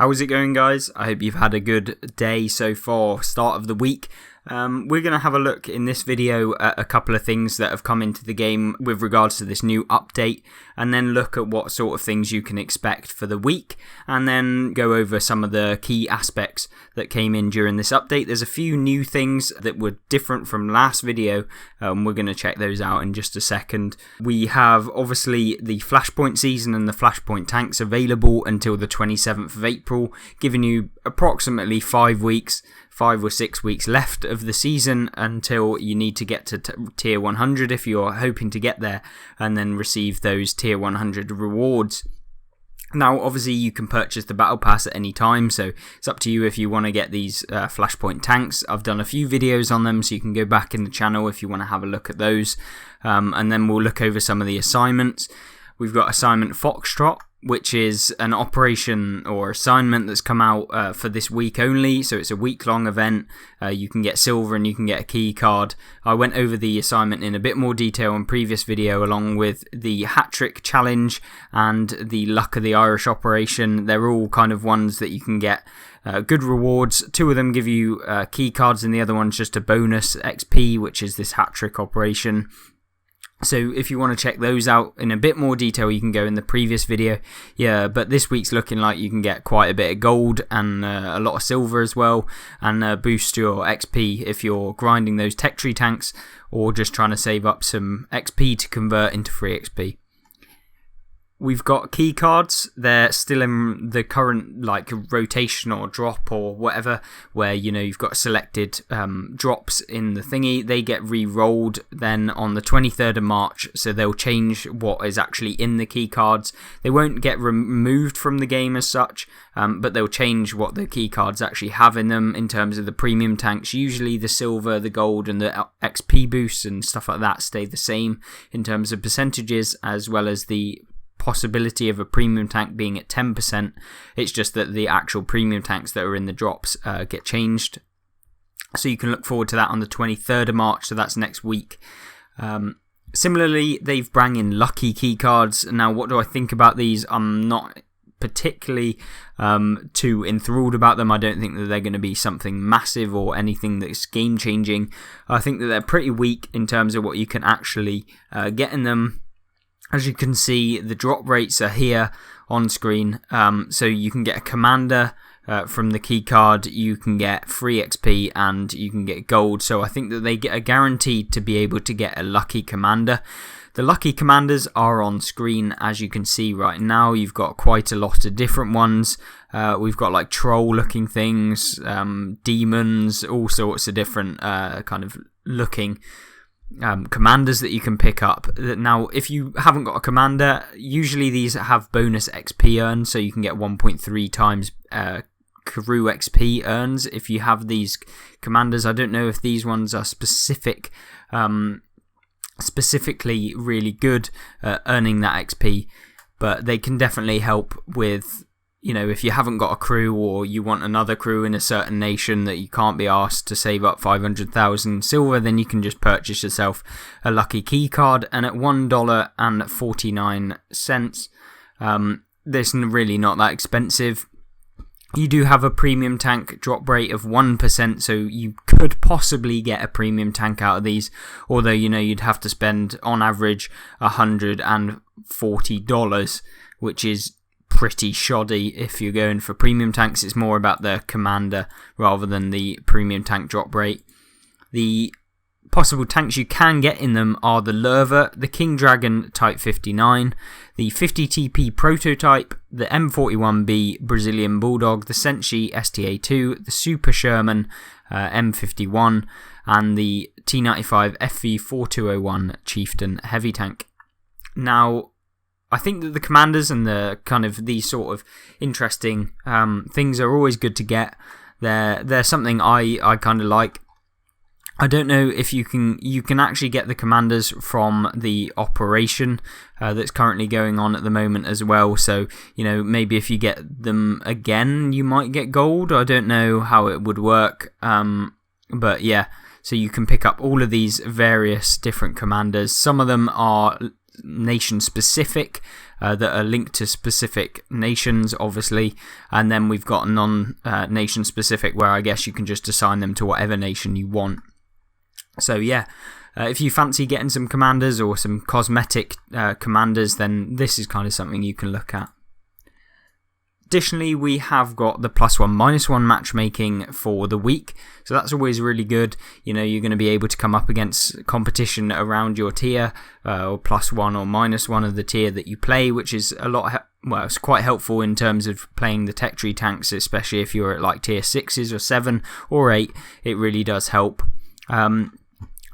How's it going, guys? I hope you've had a good day so far, start of the week. We're going to have a look in this video at a couple of things that have come into the game with regards to this new update, and then look at what sort of things you can expect for the week, and then go over some of the key aspects that came in during this update. There's a few new things that were different from last video. We're going to check those out in just a second. We have obviously the Flashpoint season and the Flashpoint tanks available until the 27th of April, giving you approximately 5 or 6 weeks left of the season until you need to get to tier 100 if you're hoping to get there, and then receive those tier 100 rewards. Now, obviously, you can purchase the Battle Pass at any time, so it's up to you if you want to get these Flashpoint tanks. I've done a few videos on them, so you can go back in the channel if you want to have a look at those. And then we'll look over some of the assignments. We've got Assignment Foxtrot, which is an operation or assignment that's come out for this week only, so it's a week-long event. You can get silver and you can get a key card. I went over the assignment in a bit more detail in previous video, along with the hat-trick challenge and the Luck of the Irish operation. They're all kind of ones that you can get good rewards. Two of them give you key cards, and the other one's just a bonus XP, which is this hat-trick operation. So if you want to check those out in a bit more detail, you can go in the previous video. Yeah, but this week's looking like you can get quite a bit of gold and a lot of silver as well, and boost your XP if you're grinding those tech tree tanks or just trying to save up some XP to convert into free XP. We've got key cards. They're still in the current rotation or drop or whatever, where you've got selected drops in the thingy. They get re-rolled then on the 23rd of March, so they'll change what is actually in the key cards. They won't get removed from the game as such, but they'll change what the key cards actually have in them in terms of the premium tanks. Usually the silver, the gold and the XP boosts and stuff like that stay the same in terms of percentages, as well as the possibility of a premium tank being at 10%. It's just that the actual premium tanks that are in the drops get changed. So you can look forward to that on the 23rd of March, so that's next week. Similarly, they've brought in lucky key cards. Now, what do I think about these? I'm not particularly too enthralled about them. I don't think that they're going to be something massive or anything that's game changing. I think that they're pretty weak in terms of what you can actually get in them. As you can see, the drop rates are here on screen, so you can get a commander from the key card, you can get free XP, and you can get gold. So I think that they are guaranteed to be able to get a lucky commander. The lucky commanders are on screen, as you can see right now. You've got quite a lot of different ones. We've got troll looking things, demons, all sorts of different kind of looking commanders that you can pick up. Now, if you haven't got a commander, usually these have bonus XP earned, so you can get 1.3 times crew XP earns if you have these commanders. I don't know if these ones are specifically really good at earning that XP, but they can definitely help with, if you haven't got a crew or you want another crew in a certain nation that you can't be asked to save up 500,000 silver, then you can just purchase yourself a lucky key card. And at $1.49, this is really not that expensive. You do have a premium tank drop rate of 1%, so you could possibly get a premium tank out of these, although you'd have to spend on average $140, which is pretty shoddy if you're going for premium tanks. It's more about the commander rather than the premium tank drop rate. The possible tanks you can get in them are the Lurva, the King Dragon Type 59, the 50 TP Prototype, the M41B Brazilian Bulldog, the Senshi STA2, the Super Sherman M51, and the T95 FV4201 Chieftain Heavy Tank. Now, I think that the commanders and the kind of these sort of interesting things are always good to get. They're something I kind of like. I don't know if you can actually get the commanders from the operation that's currently going on at the moment as well. So maybe if you get them again, you might get gold. I don't know how it would work, but yeah. So you can pick up all of these various different commanders. Some of them are nation specific that are linked to specific nations, obviously, and then we've got non-nation specific where I guess you can just assign them to whatever nation you want. So yeah, if you fancy getting some commanders or some cosmetic commanders, then this is kind of something you can look at. Additionally, we have got the +1/-1 matchmaking for the week, so that's always really good. You know, you're going to be able to come up against competition around your tier, or +1 or -1 of the tier that you play, which is it's quite helpful in terms of playing the tech tree tanks, especially if you're at like tier 6s or 7 or 8. It really does help.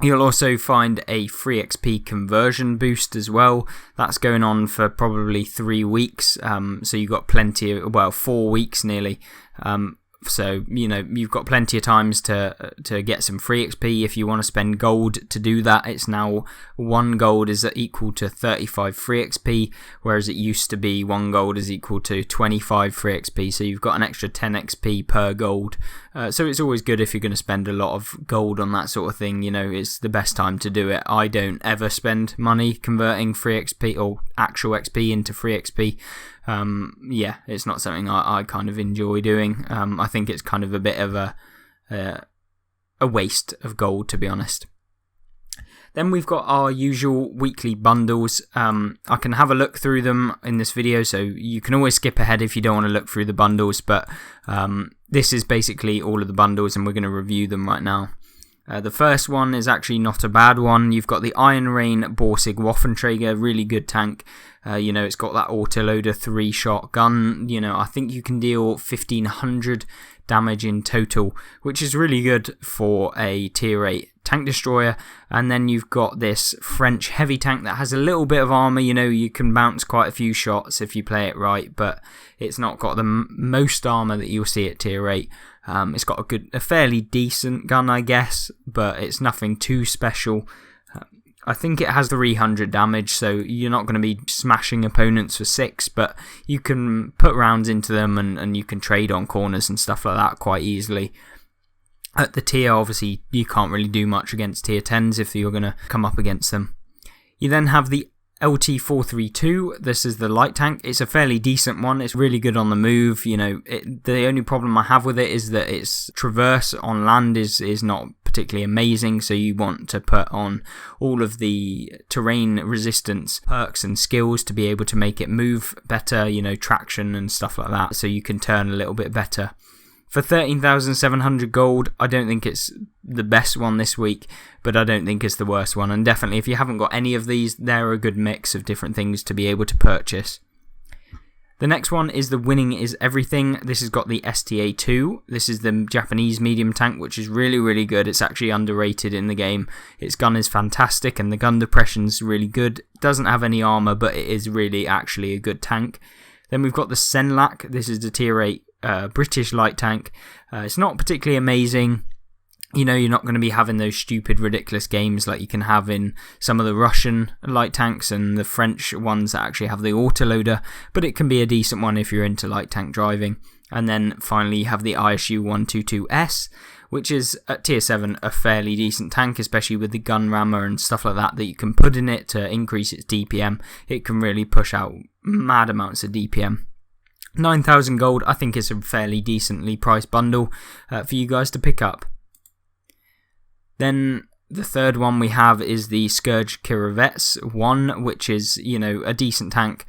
You'll also find a free XP conversion boost as well. That's going on for probably 3 weeks. So you've got 4 weeks nearly. So, you know, you've got plenty of times to get some free XP. If you want to spend gold to do that, it's now 1 gold is equal to 35 free XP, whereas it used to be 1 gold is equal to 25 free XP. So you've got an extra 10 XP per gold. So it's always good if you're going to spend a lot of gold on that sort of thing. You know, it's the best time to do it. I don't ever spend money converting free XP or actual XP into free XP. Yeah, it's not something I kind of enjoy doing. I think it's kind of a bit of a waste of gold, to be honest. Then we've got our usual weekly bundles. I can have a look through them in this video, so you can always skip ahead if you don't want to look through the bundles, but this is basically all of the bundles and we're going to review them right now. The first one is actually not a bad one. You've got the Iron Rain Borsig Waffenträger, really good tank. You know, it's got that autoloader 3-shot gun. You know, I think you can deal 1500 damage in total, which is really good for a tier 8 tank destroyer. And then you've got this French heavy tank that has a little bit of armor. You know, you can bounce quite a few shots if you play it right, but it's not got the most armor that you'll see at tier 8. It's got a fairly decent gun, I guess, but it's nothing too special. I think it has 300 damage, so you're not going to be smashing opponents for 6, but you can put rounds into them and you can trade on corners and stuff like that quite easily. At the tier, obviously, you can't really do much against tier 10s if you're going to come up against them. You then have the LT432. This is the light tank. It's a fairly decent one. It's really good on the move. You know, the only problem I have with it is that its traverse on land is not particularly amazing, so you want to put on all of the terrain resistance perks and skills to be able to make it move better, you know, traction and stuff like that, so you can turn a little bit better. For 13,700 gold, I don't think it's the best one this week, but I don't think it's the worst one. And definitely, if you haven't got any of these, they're a good mix of different things to be able to purchase. The next one is the Winning is Everything. This has got the STA-2. This is the Japanese medium tank, which is really, really good. It's actually underrated in the game. Its gun is fantastic, and the gun depression's really good. It doesn't have any armor, but it is really actually a good tank. Then we've got the Senlak. This is the tier 8 British light tank. It's not particularly amazing. You know, you're not going to be having those stupid, ridiculous games like you can have in some of the Russian light tanks and the French ones that actually have the autoloader, but it can be a decent one if you're into light tank driving. And then finally, you have the ISU 122S, which is at tier 7 a fairly decent tank, especially with the gun rammer and stuff like that you can put in it to increase its DPM. It can really push out mad amounts of DPM. 9,000 gold, I think it's a fairly decently priced bundle for you guys to pick up. Then the third one we have is the Scourge Kirovets 1, which is, you know, a decent tank.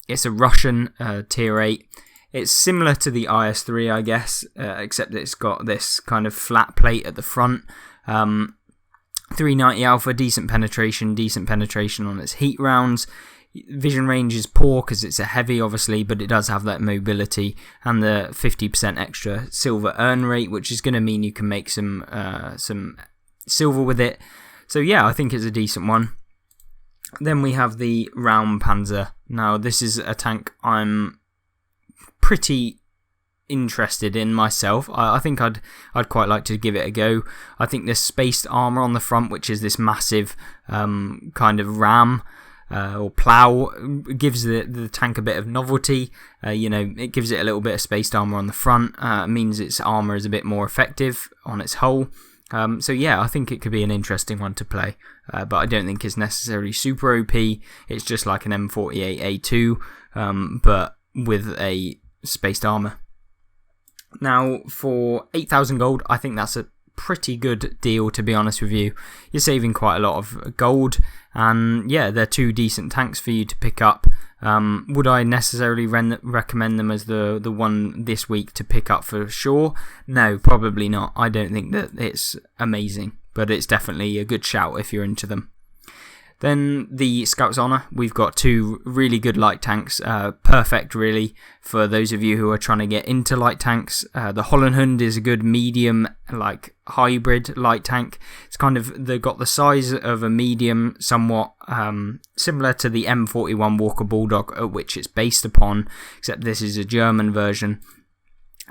It's a Russian tier 8. It's similar to the IS-3, I guess, except that it's got this kind of flat plate at the front. 390 alpha, decent penetration on its heat rounds. Vision range is poor because it's a heavy, obviously, but it does have that mobility and the 50% extra silver earn rate, which is going to mean you can make some silver with it. So yeah, I think it's a decent one. Then we have the Raumpanzer. Now, this is a tank I'm pretty interested in myself. I think I'd quite like to give it a go. I think this spaced armor on the front, which is this massive kind of ram or plow, gives the tank a bit of novelty. You know, it gives it a little bit of spaced armor on the front. Means its armor is a bit more effective on its hull. So yeah, I think it could be an interesting one to play, but I don't think it's necessarily super OP. It's just like an M48A2, but with a spaced armor. Now, for 8,000 gold, I think that's a pretty good deal, to be honest with you. You're saving quite a lot of gold, and yeah, they're two decent tanks for you to pick up. Would I necessarily recommend them as the one this week to pick up for sure? No, probably not. I don't think that it's amazing, but it's definitely a good shout if you're into them. Then the Scout's Honor, we've got two really good light tanks, perfect really for those of you who are trying to get into light tanks. The Hollenhund is a good medium, like hybrid light tank. It's kind of, they've got the size of a medium, somewhat similar to the M41 Walker Bulldog, which it's based upon, except this is a German version.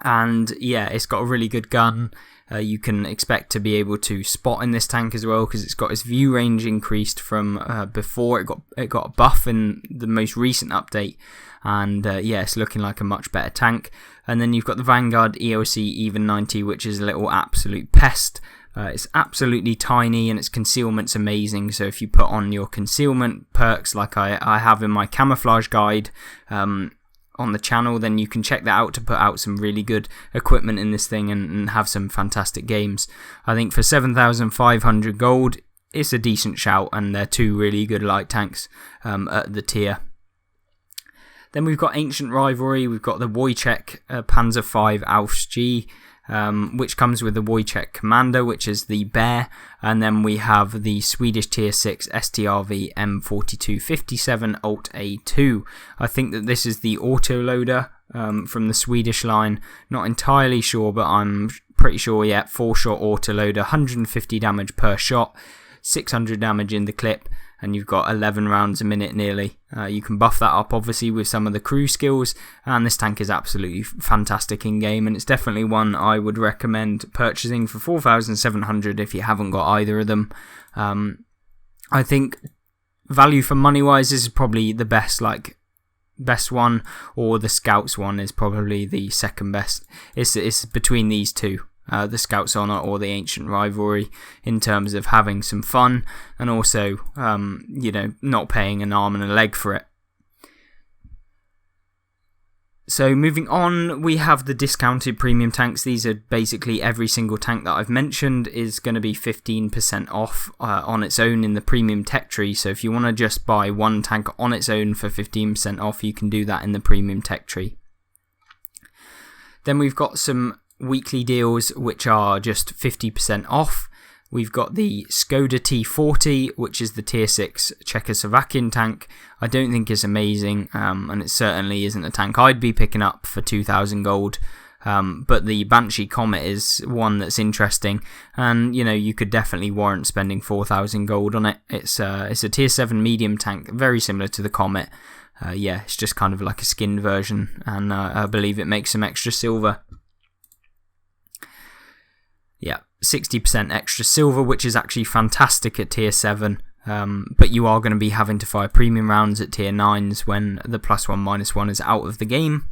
And yeah, it's got a really good gun. You can expect to be able to spot in this tank as well, because it's got its view range increased from before. It got a buff in the most recent update, and yeah, it's looking like a much better tank. And then you've got the Vanguard EOC Even 90, which is a little absolute pest. It's absolutely tiny, and its concealment's amazing. So if you put on your concealment perks like I have in my camouflage guide on the channel, then you can check that out to put out some really good equipment in this thing and have some fantastic games. I think for 7,500 gold, it's a decent shout, and they're two really good light tanks at the tier. Then we've got Ancient Rivalry. We've got the Wojciech Panzer V Ausf G, which comes with the Wojciech Commander, which is the bear, and then we have the Swedish Tier 6 STRV M4257 Alt A2. I think that this is the autoloader from the Swedish line. Not entirely sure, but I'm pretty sure, yeah, 4-shot autoloader, 150 damage per shot, 600 damage in the clip, and you've got 11 rounds a minute nearly. You can buff that up obviously with some of the crew skills, and this tank is absolutely fantastic in game, and it's definitely one I would recommend purchasing for 4,700 if you haven't got either of them. I think value for money wise, this is probably the best one, or the Scouts one is probably the second best. It's between these two. The Scout's Honor or the Ancient Rivalry, in terms of having some fun and also, not paying an arm and a leg for it. So moving on, we have the discounted premium tanks. These are basically every single tank that I've mentioned is going to be 15% off on its own in the premium tech tree. So if you want to just buy one tank on its own for 15% off, you can do that in the premium tech tree. Then we've got some weekly deals which are just 50% off. We've got the Skoda T40, which is the Tier 6 Czechoslovakian tank. I don't think it's amazing, and it certainly isn't a tank I'd be picking up for 2,000 gold. But the Banshee Comet is one that's interesting, and you could definitely warrant spending 4,000 gold on it. It's a Tier 7 medium tank, very similar to the Comet. It's just kind of like a skinned version, and I believe it makes some extra silver. Yeah, 60% extra silver, which is actually fantastic at Tier 7, but you are going to be having to fire premium rounds at Tier 9s when the +1/-1 is out of the game.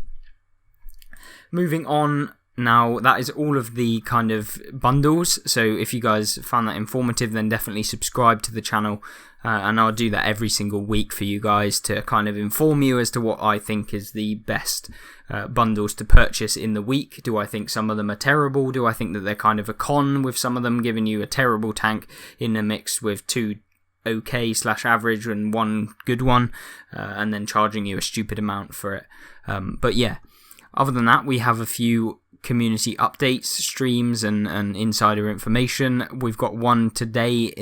Moving on, now that is all of the kind of bundles, so if you guys found that informative, then definitely subscribe to the channel, and I'll do that every single week for you guys to kind of inform you as to what I think is the best bundles to purchase in the week. Do I think some of them are terrible? Do I think that they're kind of a con, with some of them giving you a terrible tank in a mix with two okay/average and one good one, and then charging you a stupid amount for it? But yeah, other than that, we have a few community updates, streams, and insider information. We've got one today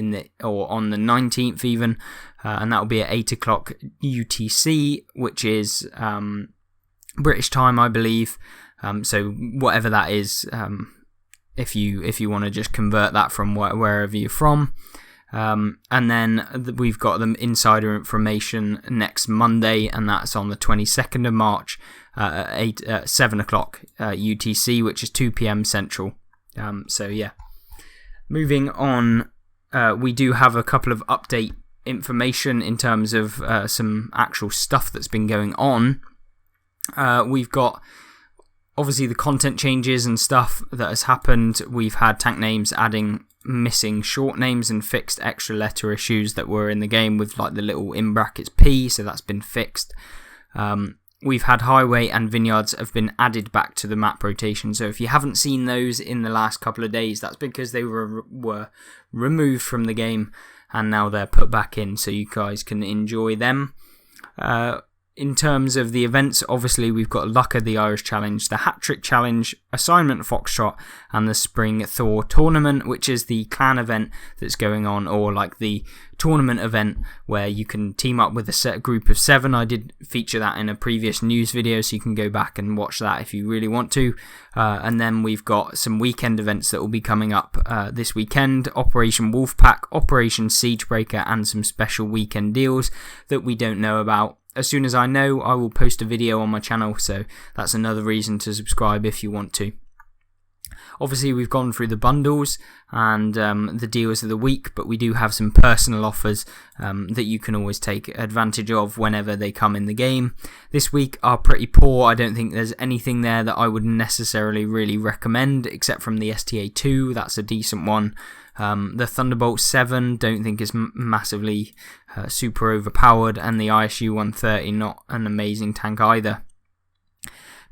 on the 19th even, and that will be at 8 o'clock UTC, which is British time, I believe. So whatever that is, if you want to just convert that from wherever you're from. And then we've got the insider information next Monday, and that's on the 22nd of March at 7 o'clock UTC, which is 2 p.m. Central. So yeah, moving on, we do have a couple of update information in terms of some actual stuff that's been going on. We've got obviously the content changes and stuff that has happened. We've had tank names adding missing short names and fixed extra letter issues that were in the game with like the little in brackets P, so that's been fixed. We've had highway and vineyards have been added back to the map rotation, so if you haven't seen those in the last couple of days, that's because they were removed from the game and now they're put back in so you guys can enjoy them. In terms of the events, obviously we've got Lucka the Irish Challenge, the Hat Trick Challenge, Assignment Foxtrot, and the Spring Thor Tournament, which is the clan event that's going on, or like the tournament event where you can team up with a set group of 7. I did feature that in a previous news video, so you can go back and watch that if you really want to. And then we've got some weekend events that will be coming up this weekend: Operation Wolfpack, Operation Siegebreaker, and some special weekend deals that we don't know about. As soon as I know, I will post a video on my channel, so that's another reason to subscribe if you want to. Obviously, we've gone through the bundles and the deals of the week, but we do have some personal offers that you can always take advantage of whenever they come in the game. This week are pretty poor. I don't think there's anything there that I would necessarily really recommend, except from the STA2. That's a decent one. The Thunderbolt 7 don't think is massively super overpowered, and the ISU 130 not an amazing tank either.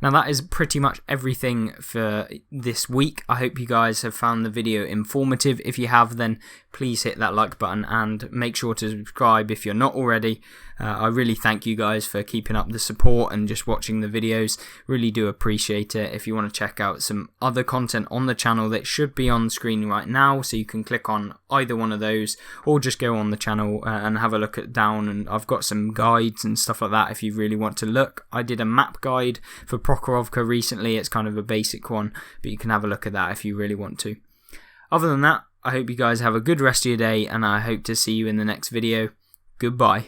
Now that is pretty much everything for this week. I hope you guys have found the video informative. If you have, then please hit that like button and make sure to subscribe if you're not already. I really thank you guys for keeping up the support and just watching the videos. Really do appreciate it. If you want to check out some other content on the channel, that should be on screen right now, so you can click on either one of those or just go on the channel and have a look at down, and I've got some guides and stuff like that if you really want to look. I did a map guide for Prokhorovka recently. It's kind of a basic one, but you can have a look at that if you really want to. Other than that, I hope you guys have a good rest of your day, and I hope to see you in the next video. Goodbye.